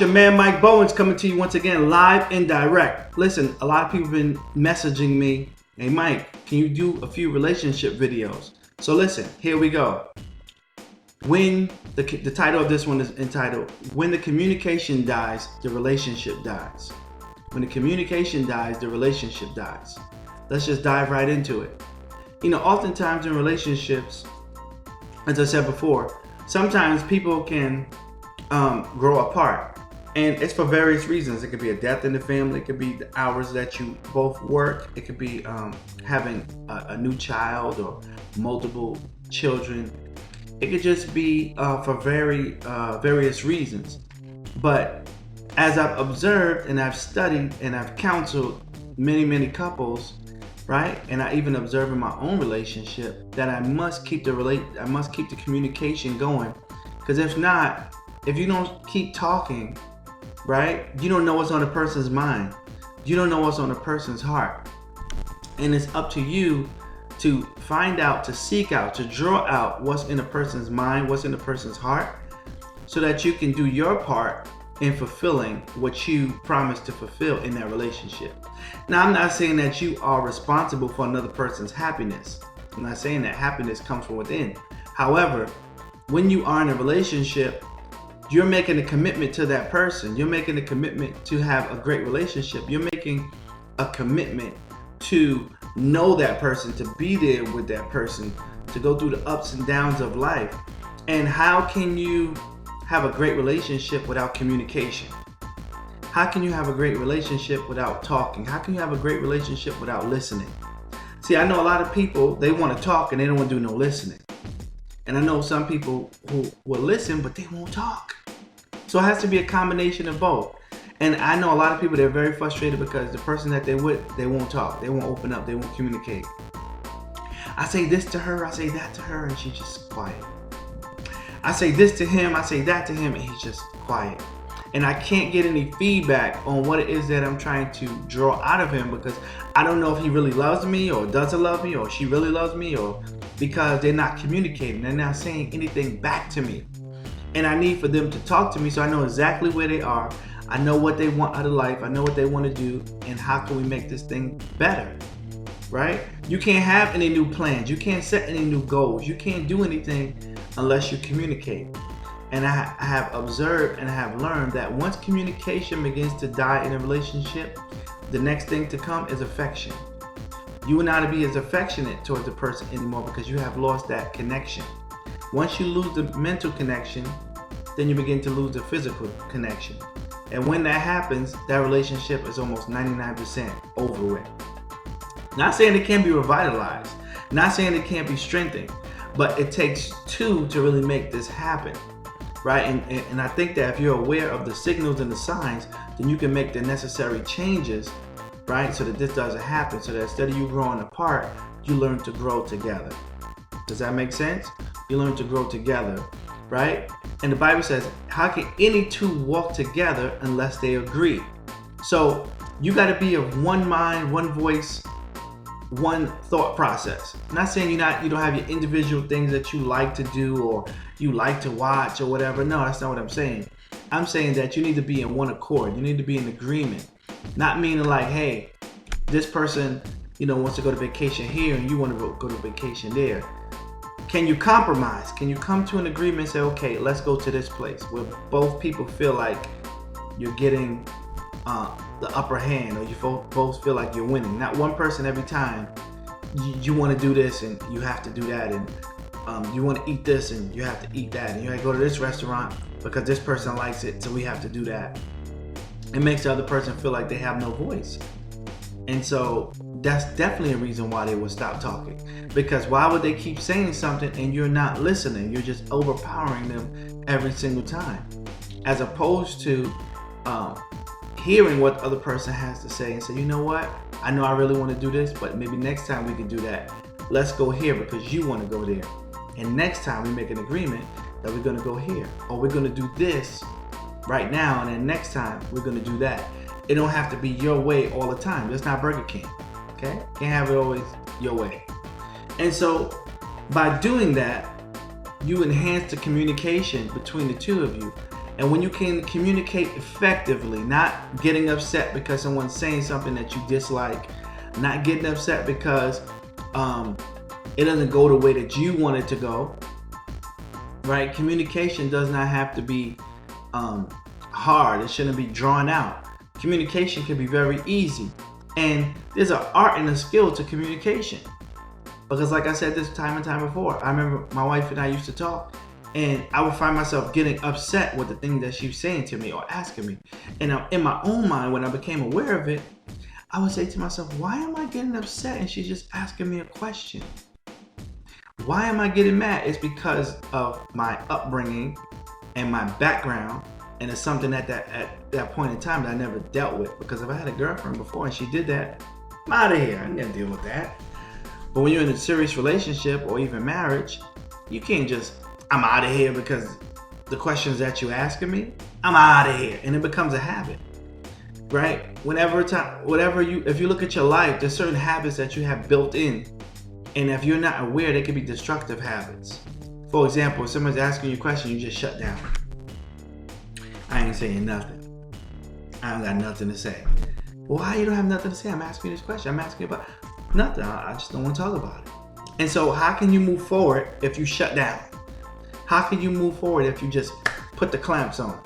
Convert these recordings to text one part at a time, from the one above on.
It's your man Mike Bowens coming to you once again live and direct. Listen, a lot of people have been messaging me, hey Mike, can you do a few relationship videos? So listen, here we go. When the title of this one is entitled, When the Communication Dies, the Relationship Dies. When the communication dies, the relationship dies. Let's just dive right into it. You know, oftentimes in relationships, as I said before, sometimes people can grow apart, and it's for various reasons. It could be a death in the family, it could be the hours that you both work, it could be having a new child or multiple children. It could just be for various reasons. But as I've observed and I've studied and I've counseled many couples, right, and I even observe in my own relationship, that I must keep the communication going, because if you don't keep talking, right, you don't know what's on a person's mind. You don't know what's on a person's heart. And it's up to you to find out, to seek out, to draw out what's in a person's mind, what's in a person's heart, so that you can do your part in fulfilling what you promised to fulfill in that relationship. Now, I'm not saying that you are responsible for another person's happiness. I'm not saying that happiness comes from within. However, when you are in a relationship, you're making a commitment to that person. You're making a commitment to have a great relationship. You're making a commitment to know that person, to be there with that person, to go through the ups and downs of life. And how can you have a great relationship without communication? How can you have a great relationship without talking? How can you have a great relationship without listening? See, I know a lot of people, they want to talk and they don't want to do no listening. And I know some people who will listen, but they won't talk. So it has to be a combination of both. And I know a lot of people, they're very frustrated because the person that they're with, they won't talk. They won't open up. They won't communicate. I say this to her, I say that to her, and she's just quiet. I say this to him, I say that to him, and he's just quiet. And I can't get any feedback on what it is that I'm trying to draw out of him, because I don't know if he really loves me or doesn't love me, or she really loves me, or because they're not communicating. They're not saying anything back to me. And I need for them to talk to me so I know exactly where they are. I know what they want out of life. I know what they want to do, and how can we make this thing better, right? You can't have any new plans. You can't set any new goals. You can't do anything unless you communicate. And I have observed and I have learned that once communication begins to die in a relationship, the next thing to come is affection. You will not be as affectionate towards the person anymore because you have lost that connection. Once you lose the mental connection, then you begin to lose the physical connection. And when that happens, that relationship is almost 99% over with. Not saying it can't be revitalized, not saying it can't be strengthened, but it takes two to really make this happen, right? And I think that if you're aware of the signals and the signs, then you can make the necessary changes, right? So that this doesn't happen, so that instead of you growing apart, you learn to grow together. Does that make sense? You learn to grow together, right? And the Bible says, how can any two walk together unless they agree? So you got to be of one mind, one voice, one thought process. I'm not saying you don't have your individual things that you like to do or you like to watch or whatever. No, that's not what I'm saying. I'm saying that you need to be in one accord. You need to be in agreement. Not meaning like, hey, this person, wants to go to vacation here and you want to go to vacation there. Can you compromise? Can you come to an agreement and say, okay, let's go to this place where both people feel like you're getting the upper hand, or you both feel like you're winning? Not one person every time. You want to do this and you have to do that, and you want to eat this and you have to eat that, and you have to go to this restaurant because this person likes it, so we have to do that. It makes the other person feel like they have no voice. And so that's definitely a reason why they would stop talking. Because why would they keep saying something and you're not listening? You're just overpowering them every single time, as opposed to hearing what the other person has to say and say, you know what? I know I really want to do this, but maybe next time we can do that. Let's go here because you want to go there. And next time we make an agreement that we're going to go here, or we're going to do this right now, and then next time we're going to do that. It don't have to be your way all the time. It's not Burger King, okay? Can't have it always your way. And so by doing that, you enhance the communication between the two of you. And when you can communicate effectively, not getting upset because someone's saying something that you dislike, not getting upset because it doesn't go the way that you want it to go, right? Communication does not have to be hard. It shouldn't be drawn out. Communication can be very easy. And there's an art and a skill to communication. Because like I said this time and time before, I remember my wife and I used to talk, and I would find myself getting upset with the thing that she was saying to me or asking me. And in my own mind, when I became aware of it, I would say to myself, why am I getting upset and she's just asking me a question? Why am I getting mad? It's because of my upbringing and my background, and it's something at that point in time that I never dealt with. Because if I had a girlfriend before and she did that, I'm out of here. I didn't deal with that. But when you're in a serious relationship or even marriage, you can't just, I'm out of here because the questions that you're asking me, I'm out of here. And it becomes a habit, right? If you look at your life, there's certain habits that you have built in. And if you're not aware, they could be destructive habits. For example, if someone's asking you a question, you just shut down. I ain't saying nothing. I don't got nothing to say. Why you don't have nothing to say? I'm asking you this question. I'm asking you about nothing. I just don't want to talk about it. And so how can you move forward if you shut down? How can you move forward if you just put the clamps on?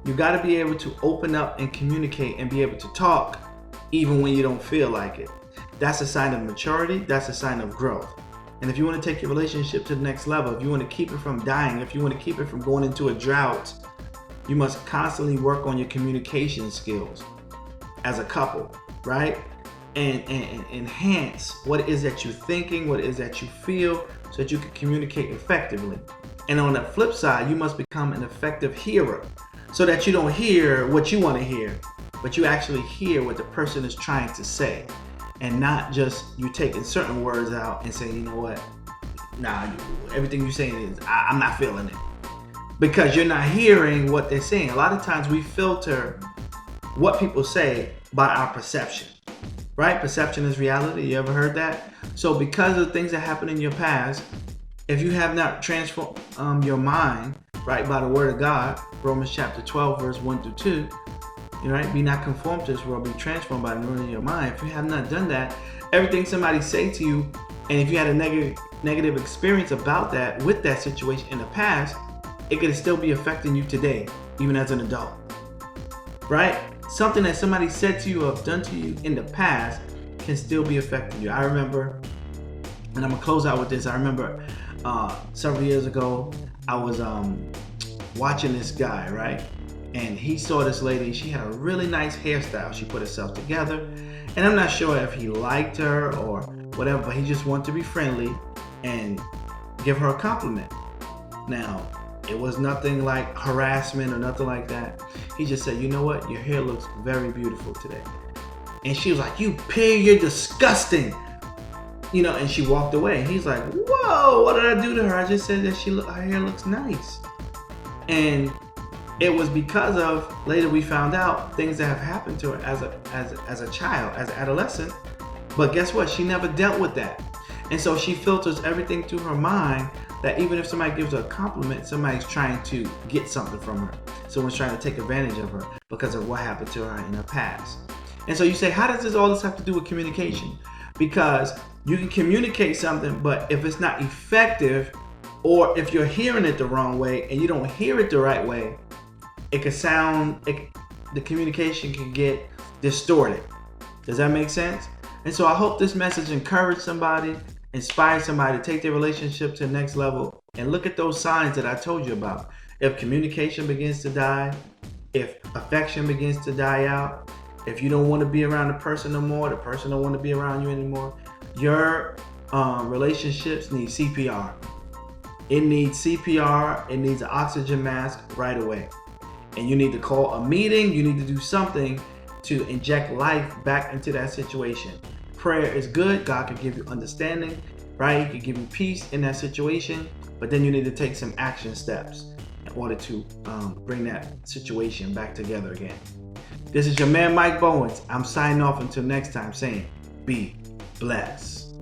You got to be able to open up and communicate and be able to talk even when you don't feel like it. That's a sign of maturity. That's a sign of growth. And if you want to take your relationship to the next level, if you want to keep it from dying, if you want to keep it from going into a drought, you must constantly work on your communication skills as a couple, right? And enhance what it is that you're thinking, what it is that you feel, so that you can communicate effectively. And on the flip side, you must become an effective hearer, so that you don't hear what you want to hear, but you actually hear what the person is trying to say, and not just you taking certain words out and saying, you know what, nah, everything you're saying is, I'm not feeling it. Because you're not hearing what they're saying. A lot of times we filter what people say by our perception, right? Perception is reality. You ever heard that? So because of things that happened in your past, if you have not transformed your mind, right, by the word of God, Romans chapter 12, verse 1 through 2, right? Be not conformed to this world, be transformed by the renewing of your mind. If you have not done that, everything somebody say to you, and if you had a negative experience about that, with that situation in the past, it could still be affecting you today, even as an adult, right? Something that somebody said to you or done to you in the past can still be affecting you. I remember, and I'm gonna close out with this. I remember several years ago, I was watching this guy, right? And he saw this lady. She had a really nice hairstyle. She put herself together, and I'm not sure if he liked her or whatever, but he just wanted to be friendly and give her a compliment. Now, it was nothing like harassment or nothing like that. He just said, you know what? Your hair looks very beautiful today. And she was like, you pig, you're disgusting. You know, and she walked away. He's like, whoa, what did I do to her? I just said that her hair looks nice. And it was because of, later we found out, things that have happened to her as a child, as an adolescent. But guess what? She never dealt with that. And so she filters everything through her mind, that even if somebody gives her a compliment, somebody's trying to get something from her. Someone's trying to take advantage of her because of what happened to her in her past. And so you say, how does all this have to do with communication? Because you can communicate something, but if it's not effective, or if you're hearing it the wrong way and you don't hear it the right way, it could the communication can get distorted. Does that make sense? And so I hope this message encouraged somebody, inspire somebody to take their relationship to the next level, and look at those signs that I told you about. If communication begins to die, if affection begins to die out, if you don't want to be around the person no more, the person don't want to be around you anymore, your relationships need CPR. It needs CPR, it needs an oxygen mask right away. And you need to call a meeting, you need to do something to inject life back into that situation. Prayer is good. God can give you understanding, right? He can give you peace in that situation, but then you need to take some action steps in order to bring that situation back together again. This is your man, Mike Bowens. I'm signing off until next time, saying, be blessed.